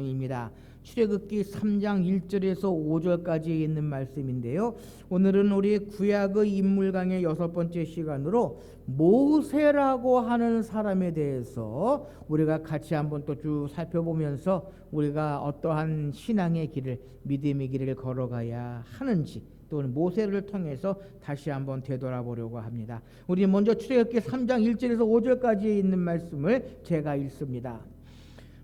입니다. 출애굽기 3장 1절에서 5절까지 있는 말씀인데요. 오늘은 우리 구약의 인물 강의 6번째 시간으로 모세라고 하는 사람에 대해서 우리가 같이 한번 또 쭉 살펴보면서 우리가 어떠한 신앙의 길을, 믿음의 길을 걸어가야 하는지, 또 모세를 통해서 다시 한번 되돌아보려고 합니다. 우리 먼저 출애굽기 3장 1절에서 5절까지 있는 말씀을 제가 읽습니다.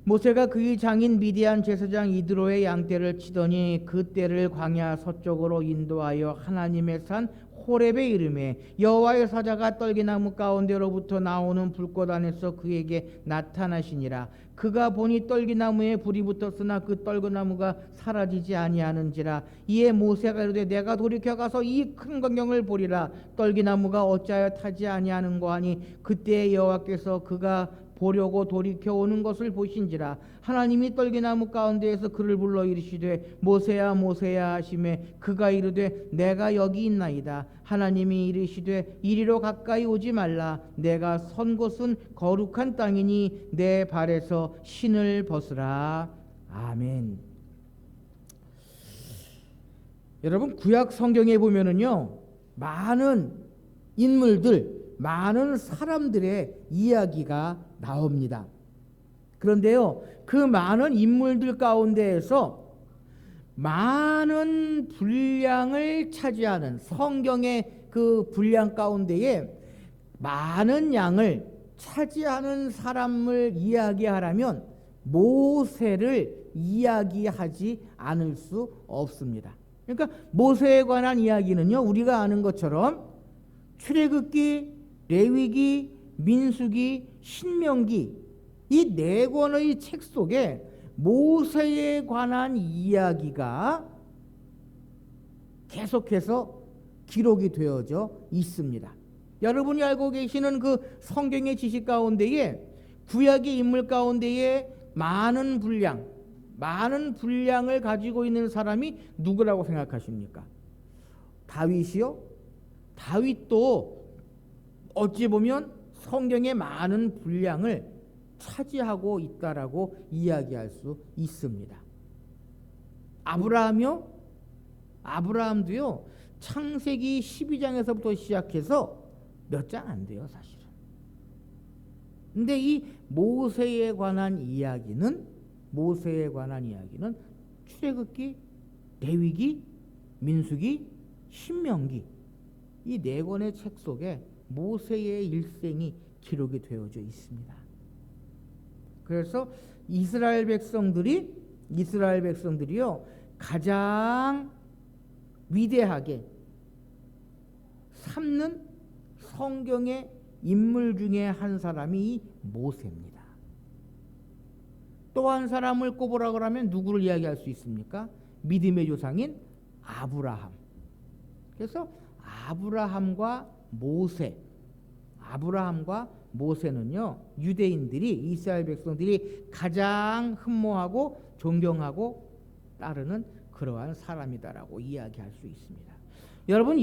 모세가 그의 장인 미디안 제사장 이드로의 양떼를 치더니 그 떼를 광야 서쪽으로 인도하여 하나님의 산 호렙에 이르매 여호와의 사자가 떨기나무 가운데로부터 나오는 불꽃 안에서 그에게 나타나시니라. 그가 보니 떨기나무에 불이 붙었으나 그 떨기나무가 사라지지 아니하는지라. 이에 모세가 이르되 내가 돌이켜 가서 이 큰 광경을 보리라. 떨기나무가 어찌하여 타지 아니하는고 하니 그때 여호와께서 그가 보려고 돌이켜 오는 것을 보신지라. 하나님이 떨기나무 가운데에서 그를 불러 이르시되 모세야 모세야 하시매 그가 이르되 내가 여기 있나이다. 하나님이 이르시되 이리로 가까이 오지 말라. 내가 선 곳은 거룩한 땅이니 내 발에서 신을 벗으라. 아멘. 여러분, 구약 성경에 보면은요, 많은 인물들, 많은 사람들의 이야기가 나옵니다. 그런데요, 그 많은 인물들 가운데에서 많은 분량을 차지하는 성경의 그 분량 가운데에 많은 양을 차지하는 사람을 이야기하라면 모세를 이야기하지 않을 수 없습니다. 그러니까 모세에 관한 이야기는요, 우리가 아는 것처럼 출애굽기, 레위기, 민수기, 신명기 이 네 권의 책 속에 모세에 관한 이야기가 계속해서 기록이 되어져 있습니다. 여러분이 알고 계시는 그 성경의 지식 가운데에 구약의 인물 가운데에 많은 분량을 가지고 있는 사람이 누구라고 생각하십니까? 다윗이요? 다윗도 어찌 보면 성경의 많은 분량을 차지하고 있다라고 이야기할 수 있습니다. 아브라함도요, 창세기 12장에서부터 시작해서 몇 장 안 돼요, 사실은. 근데 이 모세에 관한 이야기는 출애굽기, 레위기, 민수기, 신명기 이 네 권의 책 속에 모세의 일생이 기록이 되어져 있습니다. 그래서 이스라엘 백성들이요, 가장 위대하게 삼는 성경의 인물 중에 한 사람이 이 모세입니다. 또 한 사람을 꼽으라고 하면 누구를 이야기할 수 있습니까? 믿음의 조상인 아브라함. 그래서 아브라함과 모세는요, 유대인들이, 이스라엘 백성들이 가장 흠모하고 존경하고 따르는 그러한 사람이다라고 이야기할 수 있습니다. 여러분,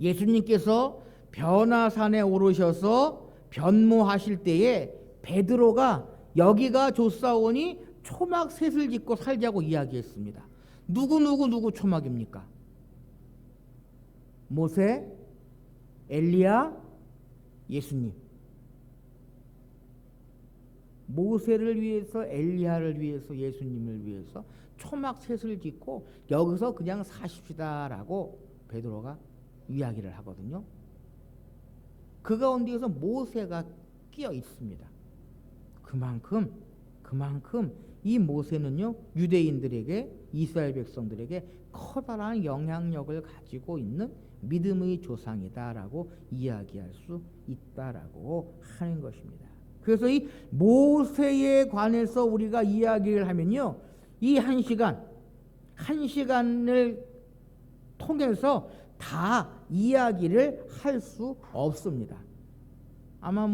예수님께서 변화산에 오르셔서 변모하실 때에 베드로가 여기가 좋사오니 초막 셋을 짓고 살자고 이야기했습니다. 누구 초막입니까? 모세, 엘리야, 예수님. 모세를 위해서, 엘리야를 위해서, 예수님을 위해서 초막 셋을 짓고 여기서 그냥 사십시다라고 베드로가 이야기를 하거든요. 그 가운데에서 모세가 끼어 있습니다. 그만큼 이 모세는요, 유대인들에게, 이스라엘 백성들에게 커다란 영향력을 가지고 있는 믿음의 조상이다라고 이야기할 수 있다라고 하는 것입니다. 그래서 이 모세에 관해서 우리가 이야기를 하면요, 이 한 시간을 통해서 다 이야기를 할 수 없습니다. 아마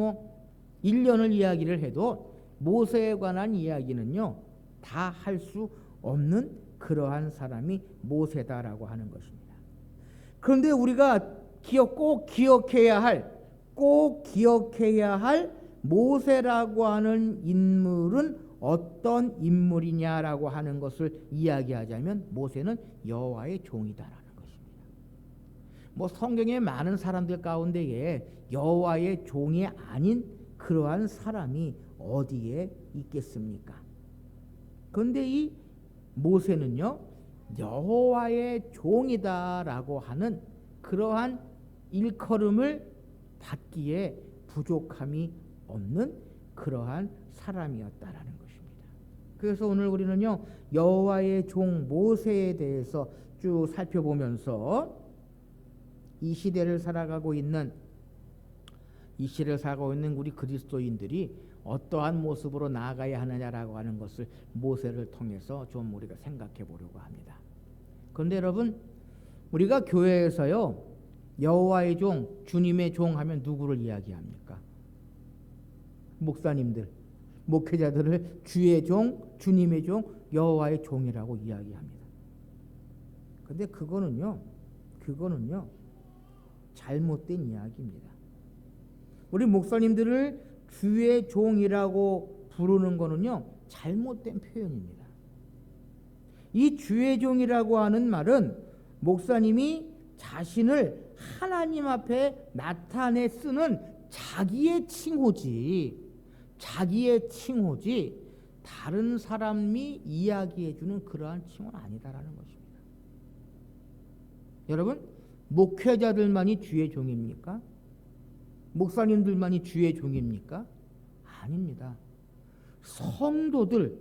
1년을 이야기를 해도 모세에 관한 이야기는요, 다 할 수 없는 그러한 사람이 모세다라고 하는 것입니다. 그런데 우리가 꼭 기억해야 할 모세라고 하는 인물은 어떤 인물이냐라고 하는 것을 이야기하자면 모세는 여호와의 종이다라는 것입니다. 뭐 성경에 많은 사람들 가운데에 여호와의 종이 아닌 그러한 사람이 어디에 있겠습니까? 그런데 이 모세는요, 여호와의 종이다라고 하는 그러한 일컬음을 받기에 부족함이 없는 그러한 사람이었다라는 것입니다. 그래서 오늘 우리는요, 여호와의 종 모세에 대해서 쭉 살펴보면서 이 시대를 살아가고 있는 우리 그리스도인들이 어떠한 모습으로 나아가야 하느냐라고 하는 것을 모세를 통해서 좀 우리가 생각해 보려고 합니다. 그런데 여러분, 우리가 교회에서요, 여호와의 종, 주님의 종 하면 누구를 이야기합니까? 목사님들, 목회자들을 주의 종, 주님의 종, 여호와의 종이라고 이야기합니다. 그런데 그거는요 잘못된 이야기입니다. 우리 목사님들을 주의 종이라고 부르는 거는요 잘못된 표현입니다. 이 주의 종이라고 하는 말은 목사님이 자신을 하나님 앞에 나타내 쓰는 자기의 칭호지 다른 사람이 이야기해 주는 그러한 칭호는 아니다라는 것입니다. 여러분, 목회자들만이 주의 종입니까? 목사님들만이 주의 종입니까? 아닙니다. 성도들,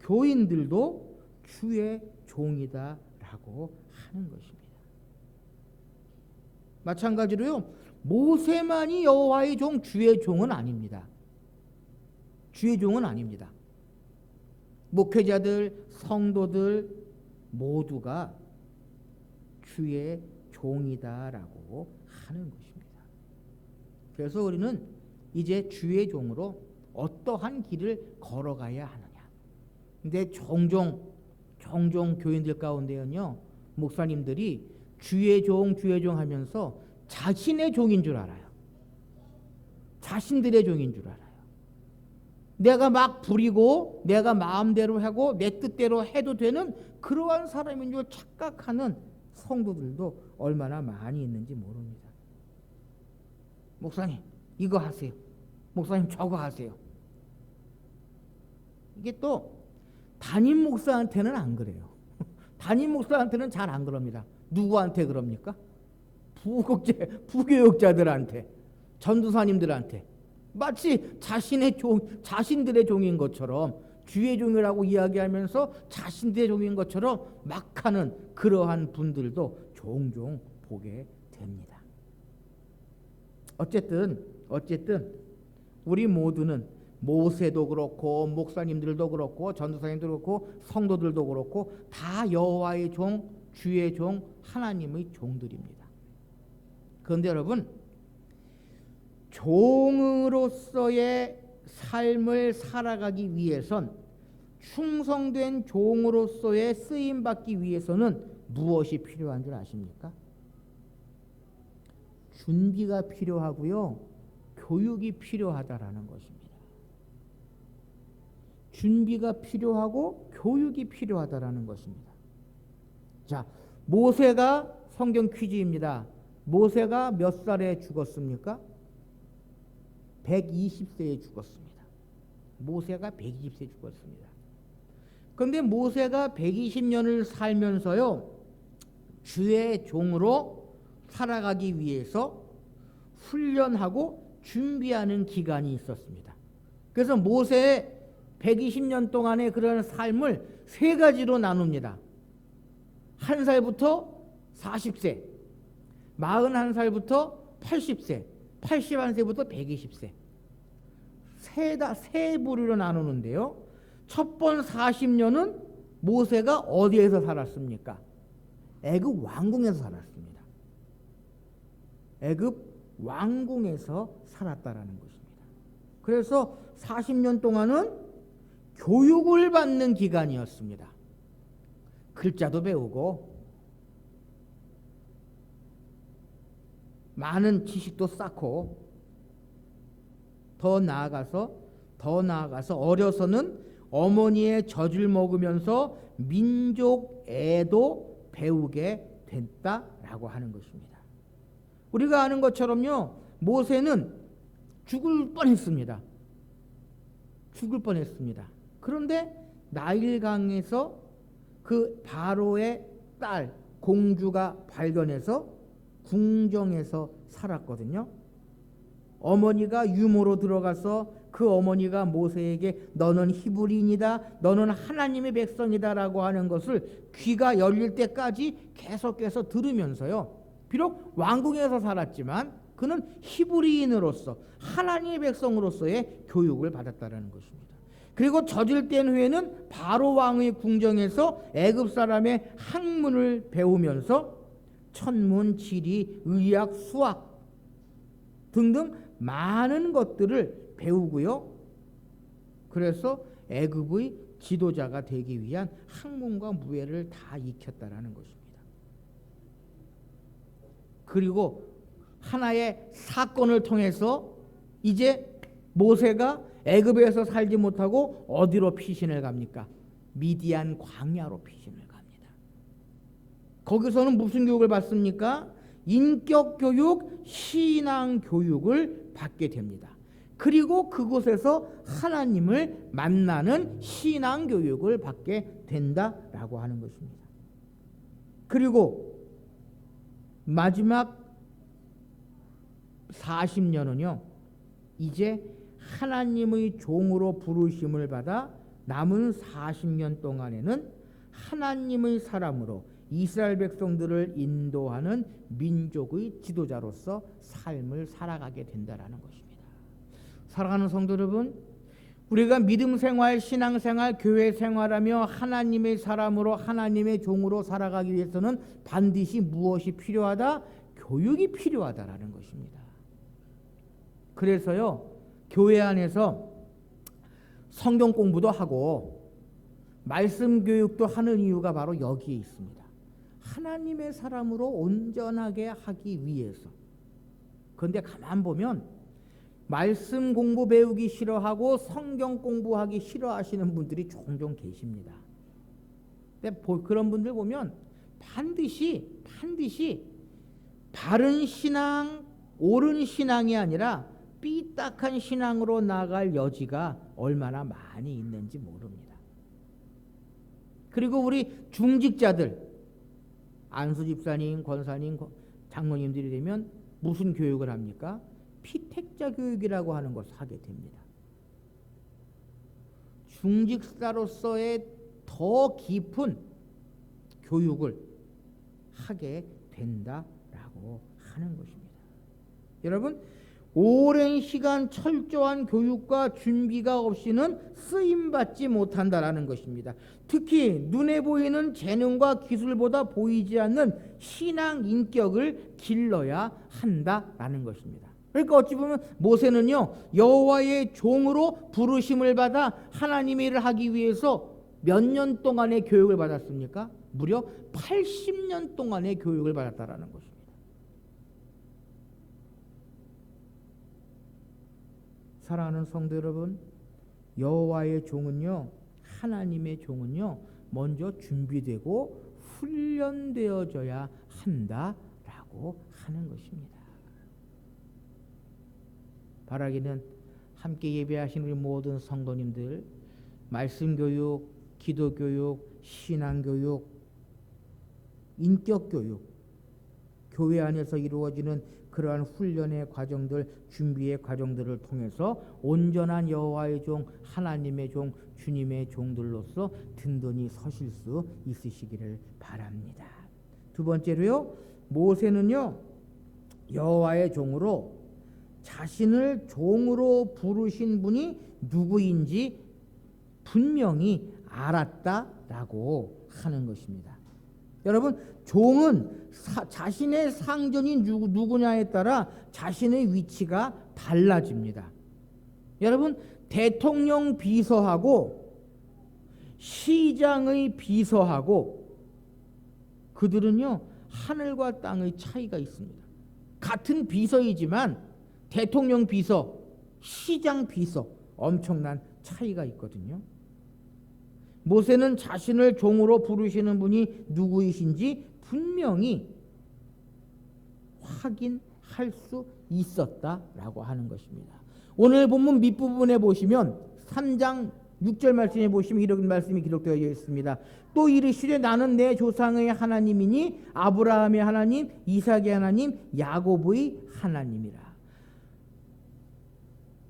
교인들도 주의 종이다라고 하는 것입니다. 마찬가지로요, 모세만이 여호와의 종, 주의 종은 아닙니다. 주의 종은 아닙니다. 목회자들, 성도들 모두가 주의 종이다라고 하는 것입니다. 그래서 우리는 이제 주의 종으로 어떠한 길을 걸어가야 하느냐. 근데 종종 교인들 가운데는요, 목사님들이 주의 종 하면서 자신의 종인 줄 알아요. 자신들의 종인 줄 알아요. 내가 막 부리고 내가 마음대로 하고 내 뜻대로 해도 되는 그러한 사람인 줄 착각하는 성도들도 얼마나 많이 있는지 모릅니다. 목사님 이거 하세요. 목사님 저거 하세요. 이게 또 담임 목사한테는 안 그래요. 담임 목사한테는 잘 안 그럽니다. 누구한테 그럽니까? 부교육자들한테, 전도사님들한테 마치 자신들의 종인 것처럼 주의 종이라고 이야기하면서 자신들의 종인 것처럼 막 하는 그러한 분들도 종종 보게 됩니다. 어쨌든 우리 모두는 모세도 그렇고 목사님들도 그렇고 전도사님도 그렇고 성도들도 그렇고 다 여호와의 종, 주의 종, 하나님의 종들입니다. 그런데 여러분, 종으로서의 삶을 살아가기 위해선, 충성된 종으로서의 쓰임받기 위해서는 무엇이 필요한 줄 아십니까? 준비가 필요하고요, 교육이 필요하다라는 것입니다. 준비가 필요하고 교육이 필요하다라는 것입니다. 자, 모세가, 성경 퀴즈입니다. 모세가 몇 살에 죽었습니까? 120세에 죽었습니다. 모세가 120세에 죽었습니다. 그런데 모세가 120년을 살면서요, 주의 종으로 살아가기 위해서 훈련하고 준비하는 기간이 있었습니다. 그래서 모세의 120년 동안의 그런 삶을 세 가지로 나눕니다. 1살부터 40세, 41살부터 80세, 81세부터 120세. 세 부류로 나누는데요. 첫 번 40년은 모세가 어디에서 살았습니까? 애굽 왕궁에서 살았습니다. 애굽 왕궁에서 살았다라는 것입니다. 그래서 40년 동안은 교육을 받는 기간이었습니다. 글자도 배우고 많은 지식도 쌓고 더 나아가서 어려서는 어머니의 젖을 먹으면서 민족애도 배우게 됐다라고 하는 것입니다. 우리가 아는 것처럼요, 모세는 죽을 뻔했습니다. 죽을 뻔했습니다. 그런데 나일강에서 그 바로의 딸 공주가 발견해서 궁정에서 살았거든요. 어머니가 유모로 들어가서 그 어머니가 모세에게 너는 히브리인이다, 너는 하나님의 백성이다라고 하는 것을 귀가 열릴 때까지 계속해서 들으면서요, 비록 왕궁에서 살았지만 그는 히브리인으로서 하나님의 백성으로서의 교육을 받았다라는 것입니다. 그리고 젖을 뗀 후에는 바로 왕의 궁정에서 애굽 사람의 학문을 배우면서 천문, 지리, 의학, 수학 등등 많은 것들을 배우고요. 그래서 애굽의 지도자가 되기 위한 학문과 무예를 다 익혔다라는 것입니다. 그리고 하나의 사건을 통해서 이제 모세가 애굽에서 살지 못하고 어디로 피신을 갑니까? 미디안 광야로 피신을 갑니다. 거기서는 무슨 교육을 받습니까? 인격 교육, 신앙 교육을 받게 됩니다. 그리고 그곳에서 하나님을 만나는 신앙 교육을 받게 된다라고 하는 것입니다. 그리고 마지막 40년은요, 이제 하나님의 종으로 부르심을 받아 남은 40년 동안에는 하나님의 사람으로 이스라엘 백성들을 인도하는 민족의 지도자로서 삶을 살아가게 된다라는 것입니다. 사랑하는 성도 여러분, 우리가 믿음 생활, 신앙 생활, 교회 생활하며 하나님의 사람으로 하나님의 종으로 살아가기 위해서는 반드시 무엇이 필요하다? 교육이 필요하다라는 것입니다. 그래서요, 교회 안에서 성경 공부도 하고 말씀 교육도 하는 이유가 바로 여기에 있습니다. 하나님의 사람으로 온전하게 하기 위해서. 그런데 가만 보면 말씀 공부 배우기 싫어하고 성경 공부하기 싫어하시는 분들이 종종 계십니다. 근데 그런 분들 보면 반드시 바른 신앙, 옳은 신앙이 아니라 삐딱한 신앙으로 나갈 여지가 얼마나 많이 있는지 모릅니다. 그리고 우리 중직자들, 안수 집사님, 권사님, 장로님들이 되면 무슨 교육을 합니까? 피택자 교육이라고 하는 것을 하게 됩니다. 중직사로서의 더 깊은 교육을 하게 된다라고 하는 것입니다. 여러분, 오랜 시간 철저한 교육과 준비가 없이는 쓰임받지 못한다라는 것입니다. 특히 눈에 보이는 재능과 기술보다 보이지 않는 신앙 인격을 길러야 한다라는 것입니다. 그러니까 어찌 보면 모세는요, 여호와의 종으로 부르심을 받아 하나님의 일을 하기 위해서 몇 년 동안의 교육을 받았습니까? 무려 80년 동안의 교육을 받았다라는 것입니다. 사랑하는 성도 여러분, 여호와의 종은요, 하나님의 종은요, 먼저 준비되고 훈련되어져야 한다라고 하는 것입니다. 바라기는 함께 예배하신 우리 모든 성도님들, 말씀 교육, 기도 교육, 신앙 교육, 인격 교육, 교회 안에서 이루어지는 그러한 훈련의 과정들, 준비의 과정들을 통해서 온전한 여호와의 종, 하나님의 종, 주님의 종들로서 든든히 서실 수 있으시기를 바랍니다. 두 번째로요, 모세는요, 여호와의 종으로 자신을 종으로 부르신 분이 누구인지 분명히 알았다라고 하는 것입니다. 여러분, 종은 자신의 상전이 누구냐에 따라 자신의 위치가 달라집니다. 여러분, 대통령 비서하고 시장의 비서하고 그들은요, 하늘과 땅의 차이가 있습니다. 같은 비서이지만 대통령 비서, 시장 비서 엄청난 차이가 있거든요. 모세는 자신을 종으로 부르시는 분이 누구이신지 분명히 확인할 수 있었다라고 하는 것입니다. 오늘 본문 밑부분에 보시면 3장 6절 말씀에 보시면 이런 말씀이 기록되어 있습니다. 또 이르시되 나는 내 조상의 하나님이니 아브라함의 하나님, 이삭의 하나님, 야곱의 하나님이라.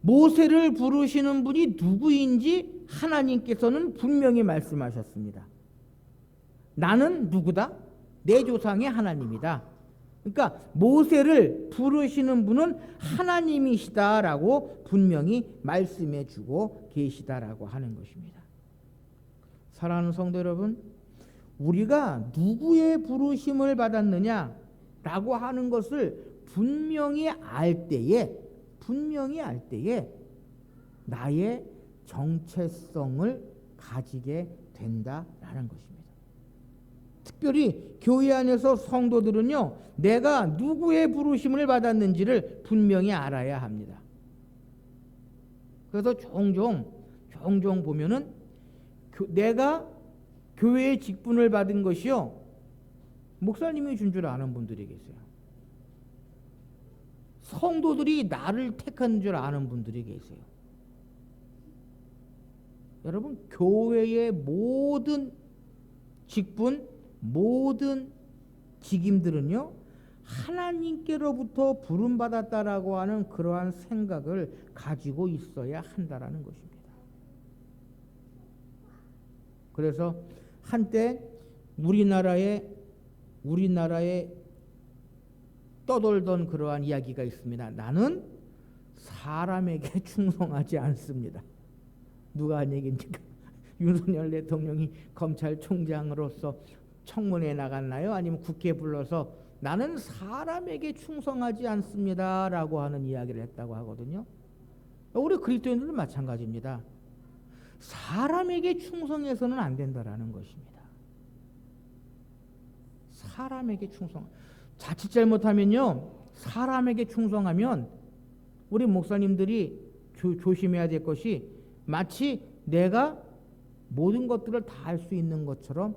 모세를 부르시는 분이 누구인지 하나님께서는 분명히 말씀하셨습니다. 나는 누구다? 내 조상의 하나님이다. 그러니까 모세를 부르시는 분은 하나님이시다라고 분명히 말씀해 주고 계시다라고 하는 것입니다. 사랑하는 성도 여러분, 우리가 누구의 부르심을 받았느냐라고 하는 것을 분명히 알 때에 나의 정체성을 가지게 된다라는 것입니다. 특별히 교회 안에서 성도들은요, 내가 누구의 부르심을 받았는지를 분명히 알아야 합니다. 그래서 종종 보면은 내가 교회의 직분을 받은 것이요, 목사님이 준 줄 아는 분들이 계세요. 성도들이 나를 택한 줄 아는 분들이 계세요. 여러분, 교회의 모든 직분, 모든 직임들은요, 하나님께로부터 부름받았다라고 하는 그러한 생각을 가지고 있어야 한다라는 것입니다. 그래서 한때 우리나라에 떠돌던 그러한 이야기가 있습니다. 나는 사람에게 충성하지 않습니다. 누가 한 얘기입니까? 윤석열 대통령이 검찰총장으로서 청문회에 나갔나요? 아니면 국회에 불러서 나는 사람에게 충성하지 않습니다 라고 하는 이야기를 했다고 하거든요. 우리 그리스도인들도 마찬가지입니다. 사람에게 충성해서는 안 된다라는 것입니다. 사람에게 충성. 자칫 잘못하면요, 사람에게 충성하면 우리 목사님들이 조심해야 될 것이 마치 내가 모든 것들을 다 할 수 있는 것처럼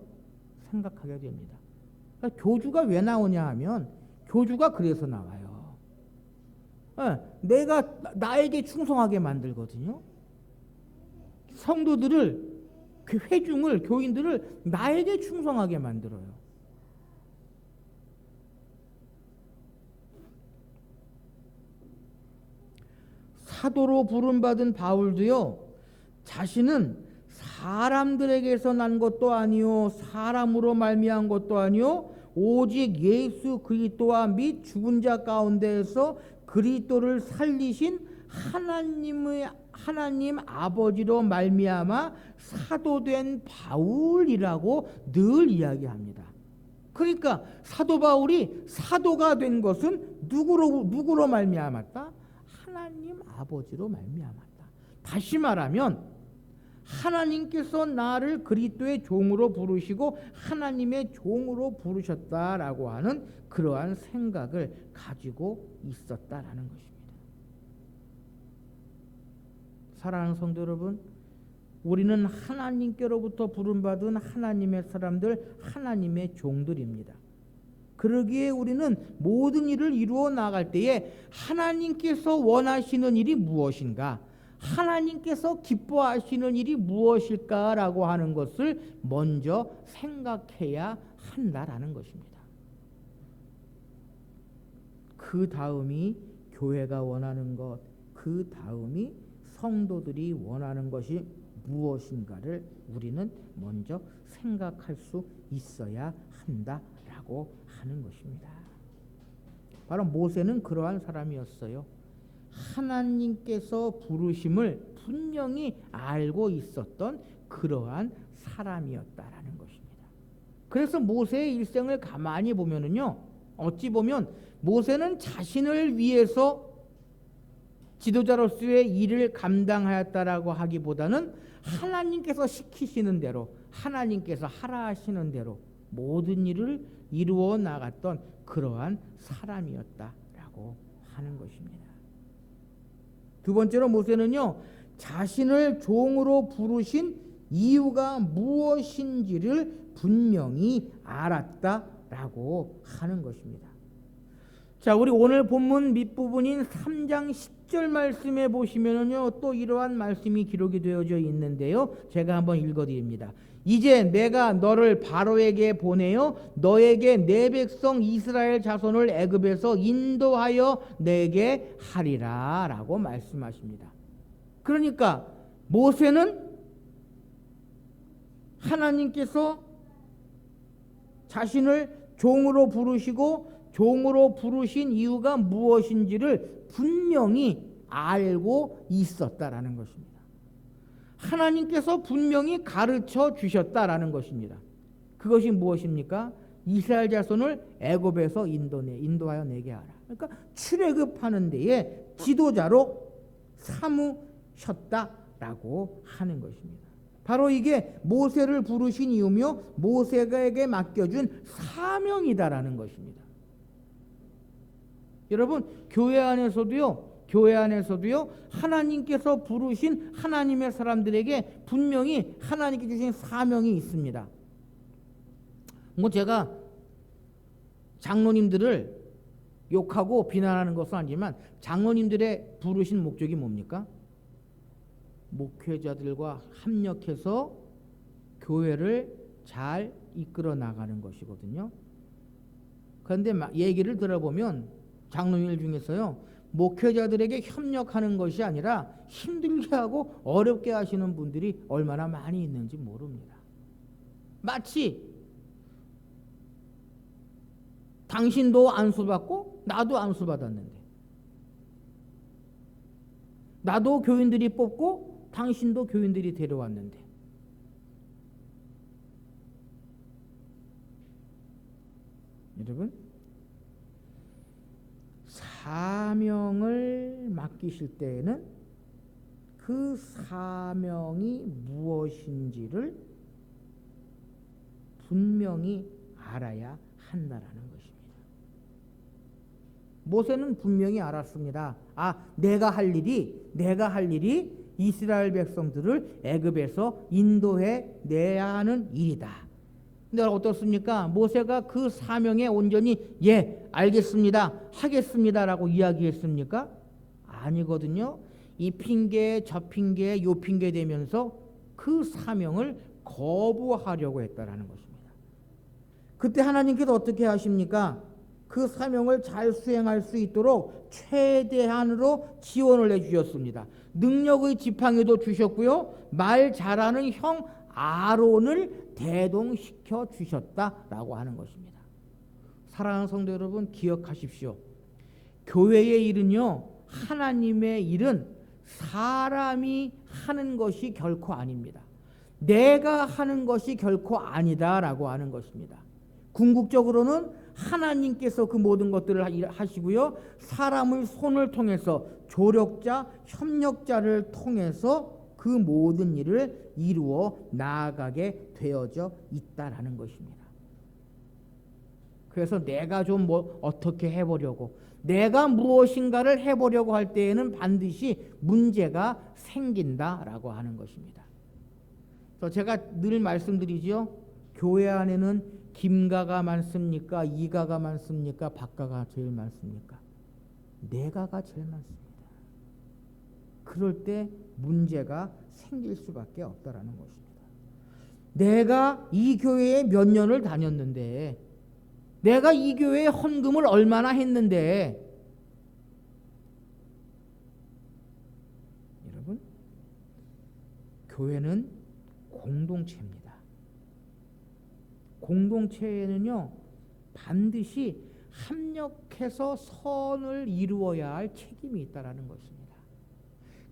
생각하게 됩니다. 그러니까 교주가 왜 나오냐 하면 교주가 그래서 나와요. 내가 나에게 충성하게 만들거든요. 성도들을, 회중을, 교인들을 나에게 충성하게 만들어요. 사도로 부름받은 바울도요, 자신은 사람들에게서 난 것도 아니요 사람으로 말미암은 것도 아니요 오직 예수 그리스도와 및 죽은 자 가운데에서 그리스도를 살리신 하나님 아버지로 말미암아 사도된 바울이라고 늘 이야기합니다. 그러니까 사도 바울이 사도가 된 것은 누구로 말미암았다? 하나님 아버지로 말미암았다. 다시 말하면 하나님께서 나를 그리스도의 종으로 부르시고 하나님의 종으로 부르셨다라고 하는 그러한 생각을 가지고 있었다라는 것입니다. 사랑하는 성도 여러분, 우리는 하나님께로부터 부름받은 하나님의 사람들, 하나님의 종들입니다. 그러기에 우리는 모든 일을 이루어 나갈 때에 하나님께서 원하시는 일이 무엇인가, 하나님께서 기뻐하시는 일이 무엇일까라고 하는 것을 먼저 생각해야 한다라는 것입니다. 그 다음이 교회가 원하는 것, 그 다음이 성도들이 원하는 것이 무엇인가를 우리는 먼저 생각할 수 있어야 한다라고 하는 것입니다. 바로 모세는 그러한 사람이었어요. 하나님께서 부르심을 분명히 알고 있었던 그러한 사람이었다라는 것입니다. 그래서 모세의 일생을 가만히 보면은요, 어찌 보면 모세는 자신을 위해서 지도자로서의 일을 감당하였다라고 하기보다는 하나님께서 시키시는 대로, 하나님께서 하라 하시는 대로 모든 일을 이루어 나갔던 그러한 사람이었다라고 하는 것입니다. 두 번째로 모세는요, 자신을 종으로 부르신 이유가 무엇인지를 분명히 알았다라고 하는 것입니다. 자, 우리 오늘 본문 밑부분인 3장 10절 말씀에 보시면은요, 또 이러한 말씀이 기록이 되어져 있는데요. 제가 한번 읽어드립니다. 이제 내가 너를 바로에게 보내어 너에게 내 백성 이스라엘 자손을 애굽에서 인도하여 내게 하리라 라고 말씀하십니다. 그러니까 모세는 하나님께서 자신을 종으로 부르시고 종으로 부르신 이유가 무엇인지를 분명히 알고 있었다라는 것입니다. 하나님께서 분명히 가르쳐 주셨다라는 것입니다. 그것이 무엇입니까? 이스라엘 자손을 애굽에서 인도하여 내게 하라. 그러니까 출애굽하는 데에 지도자로 삼으셨다라고 하는 것입니다. 바로 이게 모세를 부르신 이유며 모세에게 맡겨준 사명이다라는 것입니다. 여러분, 교회 안에서도요 하나님께서 부르신 하나님의 사람들에게 분명히 하나님께 주신 사명이 있습니다. 제가 장로님들을 욕하고 비난하는 것은 아니지만 장로님들의 부르신 목적이 뭡니까? 목회자들과 협력해서 교회를 잘 이끌어 나가는 것이거든요. 그런데 얘기를 들어보면 장로님들 중에서요, 목회자들에게 협력하는 것이 아니라 힘들게 하고 어렵게 하시는 분들이 얼마나 많이 있는지 모릅니다. 마치 당신도 안수받고 나도 안수받았는데, 나도 교인들이 뽑고 당신도 교인들이 데려왔는데, 여러분, 사명을 맡기실 때에는 그 사명이 무엇인지를 분명히 알아야 한다라는 것입니다. 모세는 분명히 알았습니다. 내가 할 일이 이스라엘 백성들을 애굽에서 인도해 내야 하는 일이다. 근데 어떻습니까? 모세가 그 사명에 온전히 알겠습니다, 하겠습니다라고 이야기했습니까? 아니거든요. 이 핑계 저 핑계 요 핑계 되면서 그 사명을 거부하려고 했다라는 것입니다. 그때 하나님께서 어떻게 하십니까? 그 사명을 잘 수행할 수 있도록 최대한으로 지원을 해주셨습니다. 능력의 지팡이도 주셨고요, 말 잘하는 형 아론을 대동시켜 주셨다라고 하는 것입니다. 사랑하는 성도 여러분, 기억하십시오. 교회의 일은요, 하나님의 일은 사람이 하는 것이 결코 아닙니다. 내가 하는 것이 결코 아니다라고 하는 것입니다. 궁극적으로는 하나님께서 그 모든 것들을 하시고요, 사람의 손을 통해서 조력자, 협력자를 통해서 그 모든 일을 이루어 나아가게 되어져 있다라는 것입니다. 그래서 내가 좀 어떻게 해보려고, 내가 무엇인가를 해보려고 할 때에는 반드시 문제가 생긴다라고 하는 것입니다. 그래서 제가 늘 말씀드리죠. 교회 안에는 김가가 많습니까? 이가가 많습니까? 박가가 제일 많습니까? 내가가 제일 많습니다. 그럴 때 문제가 생길 수밖에 없다라는 것입니다. 내가 이 교회에 몇 년을 다녔는데, 내가 이 교회에 헌금을 얼마나 했는데, 여러분, 교회는 공동체입니다. 공동체에는요, 반드시 합력해서 선을 이루어야 할 책임이 있다라는 것입니다.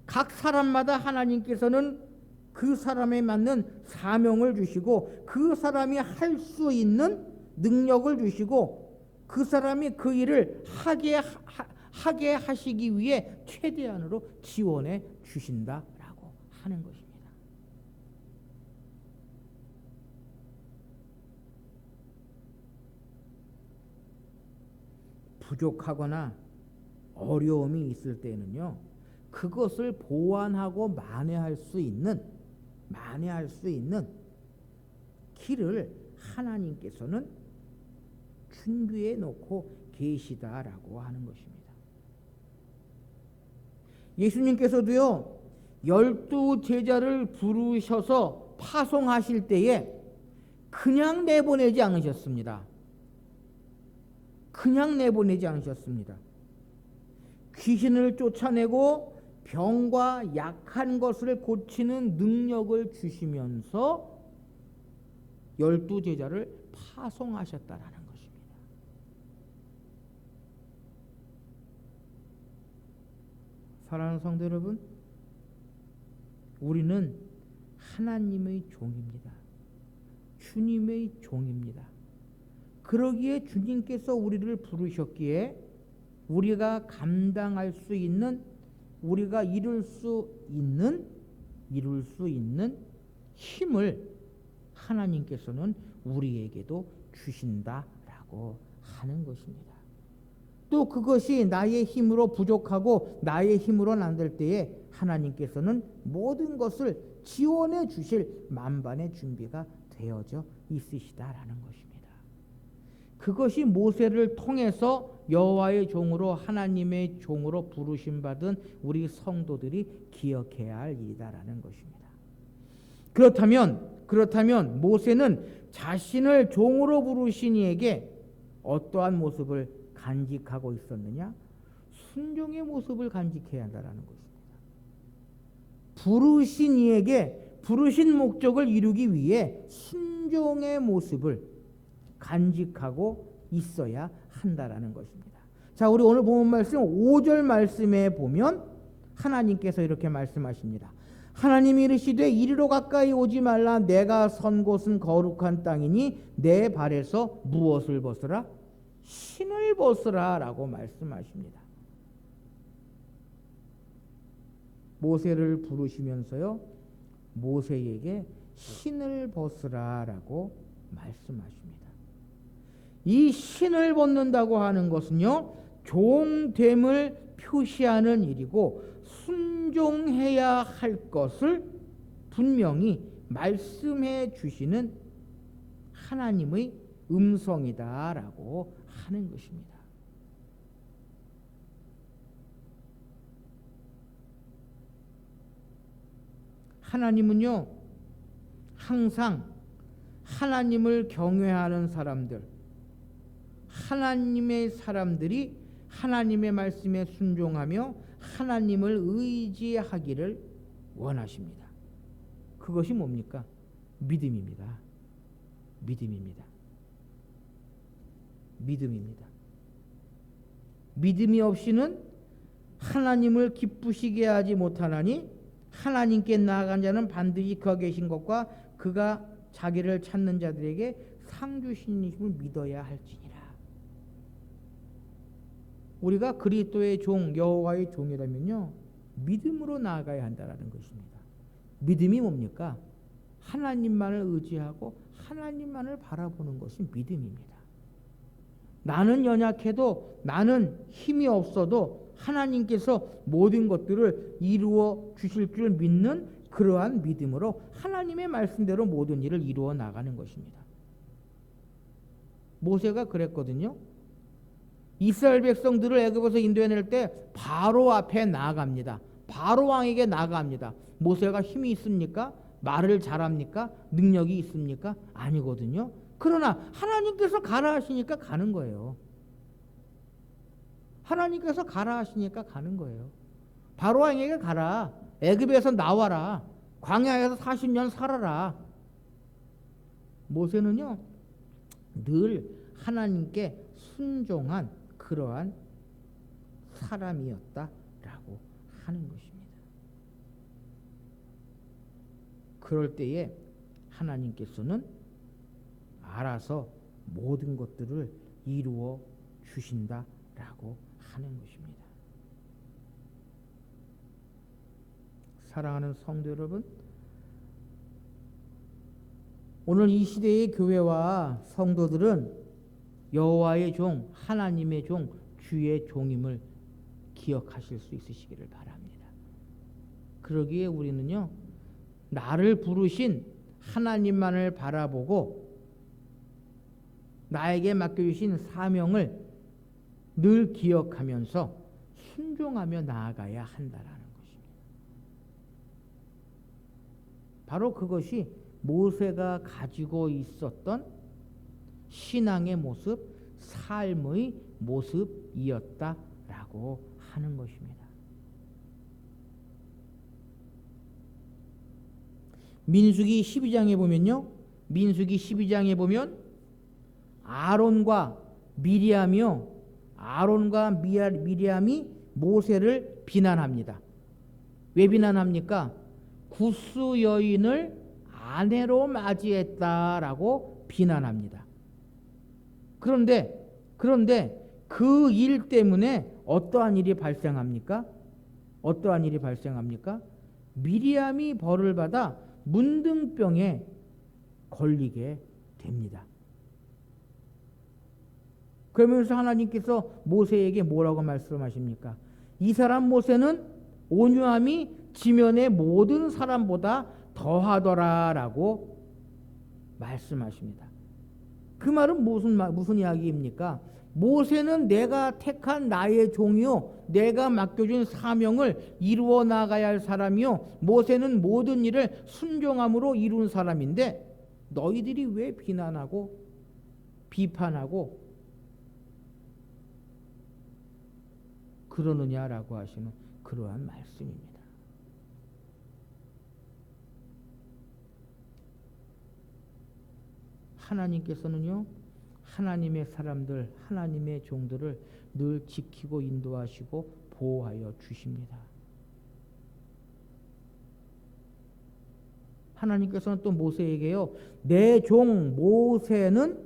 각 사람마다 하나님께서는 그 사람에 맞는 사명을 주시고 그 사람이 할 수 있는 능력을 주시고 그 사람이 그 일을 하게 하시기 위해 최대한으로 지원해 주신다라고 하는 것입니다. 부족하거나 어려움이 있을 때는요, 그것을 보완하고 만회할 수 있는 만회할 수 있는 길을 하나님께서는 준비해 놓고 계시다라고 하는 것입니다. 예수님께서도요 12제자를 부르셔서 파송하실 때에 그냥 내보내지 않으셨습니다. 그냥 내보내지 않으셨습니다. 귀신을 쫓아내고 병과 약한 것을 고치는 능력을 주시면서 12제자를 파송하셨다라는 것입니다. 사랑하는 성도 여러분, 우리는 하나님의 종입니다. 주님의 종입니다. 그러기에 주님께서 우리를 부르셨기에 우리가 감당할 수 있는, 우리가 이룰 수 있는 힘을 하나님께서는 우리에게도 주신다라고 하는 것입니다. 또 그것이 나의 힘으로 부족하고 나의 힘으로는 안 될 때에 하나님께서는 모든 것을 지원해 주실 만반의 준비가 되어져 있으시다라는 것입니다. 그것이 모세를 통해서 여호와의 종으로, 하나님의 종으로 부르심 받은 우리 성도들이 기억해야 할 일이다라는 것입니다. 그렇다면 모세는 자신을 종으로 부르신 이에게 어떠한 모습을 간직하고 있었느냐? 순종의 모습을 간직해야 한다는 것입니다. 부르신 이에게 부르신 목적을 이루기 위해 순종의 모습을 간직하고 있어야 한다라는 것입니다. 자, 우리 오늘 본 말씀 5절 말씀에 보면 하나님께서 이렇게 말씀하십니다. 하나님이 이르시되 이리로 가까이 오지 말라. 내가 선 곳은 거룩한 땅이니 내 발에서 무엇을 벗으라? 신을 벗으라 라고 말씀하십니다. 모세를 부르시면서요 모세에게 신을 벗으라 라고 말씀하십니다. 이 신을 벗는다고 하는 것은요 종됨을 표시하는 일이고 순종해야 할 것을 분명히 말씀해 주시는 하나님의 음성이다라고 하는 것입니다. 하나님은요 항상 하나님을 경외하는 사람들, 하나님의 사람들이 하나님의 말씀에 순종하며 하나님을 의지하기를 원하십니다. 그것이 뭡니까? 믿음입니다. 믿음입니다. 믿음입니다. 믿음이 없이는 하나님을 기쁘시게 하지 못하나니 하나님께 나아간 자는 반드시 그가 계신 것과 그가 자기를 찾는 자들에게 상 주시님을 믿어야 할지니라. 우리가 그리스도의 종, 여호와의 종이라면요 믿음으로 나아가야 한다는 것입니다. 믿음이 뭡니까? 하나님만을 의지하고 하나님만을 바라보는 것이 믿음입니다. 나는 연약해도, 나는 힘이 없어도 하나님께서 모든 것들을 이루어 주실 줄 믿는 그러한 믿음으로 하나님의 말씀대로 모든 일을 이루어 나가는 것입니다. 모세가 그랬거든요. 이스라엘 백성들을 애굽에서 인도해낼 때 바로 앞에 나아갑니다. 바로 왕에게 나아갑니다. 모세가 힘이 있습니까? 말을 잘합니까? 능력이 있습니까? 아니거든요. 그러나 하나님께서 가라 하시니까 가는 거예요. 하나님께서 가라 하시니까 가는 거예요. 바로 왕에게 가라. 애굽에서 나와라. 광야에서 40년 살아라. 모세는요 늘 하나님께 순종한 그러한 사람이었다라고 하는 것입니다. 그럴 때에 하나님께서는 알아서 모든 것들을 이루어 주신다라고 하는 것입니다. 사랑하는 성도 여러분, 오늘 이 시대의 교회와 성도들은 여호와의 종, 하나님의 종, 주의 종임을 기억하실 수 있으시기를 바랍니다. 그러기에 우리는요 나를 부르신 하나님만을 바라보고 나에게 맡겨주신 사명을 늘 기억하면서 순종하며 나아가야 한다라는 것입니다. 바로 그것이 모세가 가지고 있었던 신앙의 모습, 삶의 모습이었다라고 하는 것입니다. 민수기 12장에 보면요, 민수기 12장에 보면 아론과 미리암이 모세를 비난합니다. 왜 비난합니까? 구스 여인을 아내로 맞이했다라고 비난합니다. 그런데 그 일 때문에 어떠한 일이 발생합니까? 미리암이 벌을 받아 문둥병에 걸리게 됩니다. 그러면서 하나님께서 모세에게 뭐라고 말씀하십니까? 이 사람 모세는 온유함이 지면의 모든 사람보다 더하더라라고 말씀하십니다. 그 말은 무슨 이야기입니까? 모세는 내가 택한 나의 종이요, 내가 맡겨준 사명을 이루어 나가야 할 사람이요, 모세는 모든 일을 순종함으로 이룬 사람인데 너희들이 왜 비난하고 비판하고 그러느냐라고 하시는 그러한 말씀입니다. 하나님께서는요, 하나님의 사람들, 하나님의 종들을 늘 지키고 인도하시고 보호하여 주십니다. 하나님께서는 또 모세에게요, 내 종 모세는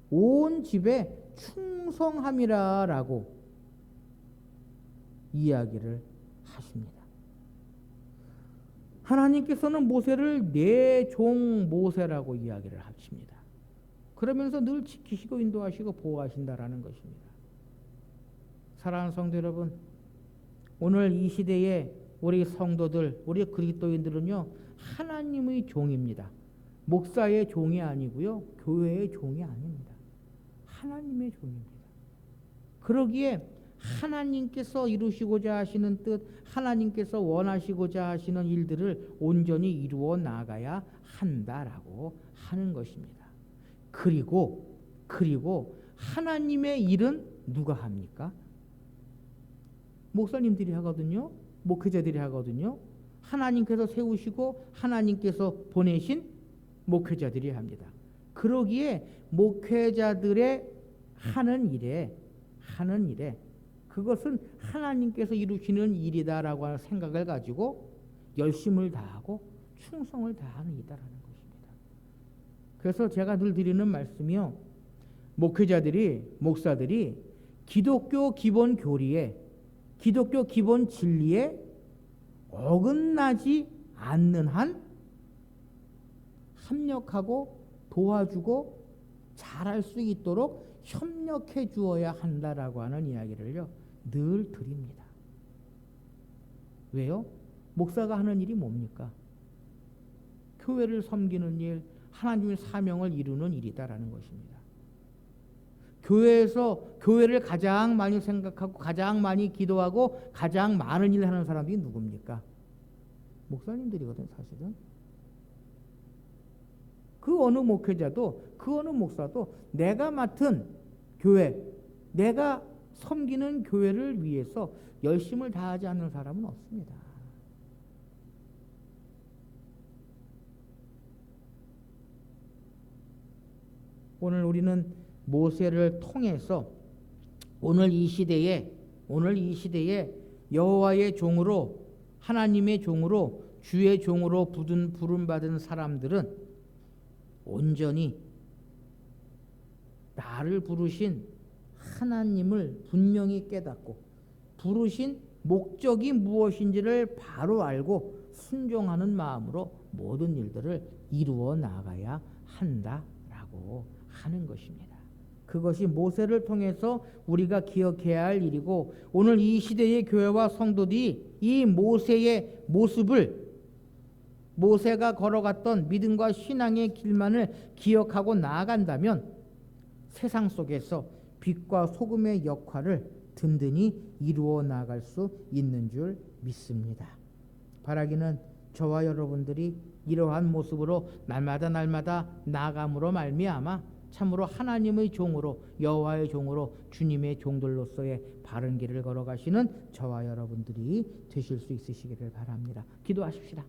온 집에 충성함이라 라고 이야기를 하십니다. 하나님께서는 모세를 내 종 모세라고 이야기를 하십니다. 그러면서 늘 지키시고 인도하시고 보호하신다라는 것입니다. 사랑하는 성도 여러분, 오늘 이 시대에 우리 성도들, 우리 그리스도인들은요, 하나님의 종입니다. 목사의 종이 아니고요, 교회의 종이 아닙니다. 하나님의 종입니다. 그러기에 하나님께서 이루시고자 하시는 뜻, 하나님께서 원하시고자 하시는 일들을 온전히 이루어 나가야 한다라고 하는 것입니다. 그리고 하나님의 일은 누가 합니까? 목사님들이 하거든요. 목회자들이 하거든요. 하나님께서 세우시고 하나님께서 보내신 목회자들이 합니다. 그러기에 목회자들의 하는 일에 그것은 하나님께서 이루시는 일이다라고 하는 생각을 가지고 열심을 다하고 충성을 다하는 일이다라는 것입니다. 그래서 제가 늘 드리는 말씀이요, 목사들이 기독교 기본 교리에, 기독교 기본 진리에 어긋나지 않는 한 협력하고 도와주고 잘할 수 있도록 협력해 주어야 한다라고 하는 이야기를요 늘 드립니다. 왜요? 목사가 하는 일이 뭡니까? 교회를 섬기는 일, 하나님의 사명을 이루는 일이다라는 것입니다. 교회를 가장 많이 생각하고 가장 많이 기도하고 가장 많은 일을 하는 사람들이 누굽니까? 목사님들이거든 사실은. 그 어느 목회자도 그 어느 목사도 내가 맡은 교회, 내가 섬기는 교회를 위해서 열심을 다하지 않는 사람은 없습니다. 오늘 우리는 모세를 통해서 오늘 이 시대에 여호와의 종으로, 하나님의 종으로, 주의 종으로 부름받은 사람들은 온전히 나를 부르신 하나님을 분명히 깨닫고 부르신 목적이 무엇인지를 바로 알고 순종하는 마음으로 모든 일들을 이루어 나가야 한다라고 하는 것입니다. 그것이 모세를 통해서 우리가 기억해야 할 일이고, 오늘 이 시대의 교회와 성도들이 이 모세의 모습을 모세가 걸어갔던 믿음과 신앙의 길만을 기억하고 나아간다면 세상 속에서 빛과 소금의 역할을 든든히 이루어 나갈 수 있는 줄 믿습니다. 바라기는 저와 여러분들이 이러한 모습으로 날마다 나아감으로 말미암아 참으로 하나님의 종으로, 여호와의 종으로, 주님의 종들로서의 바른 길을 걸어가시는 저와 여러분들이 되실 수 있으시기를 바랍니다. 기도하십시다.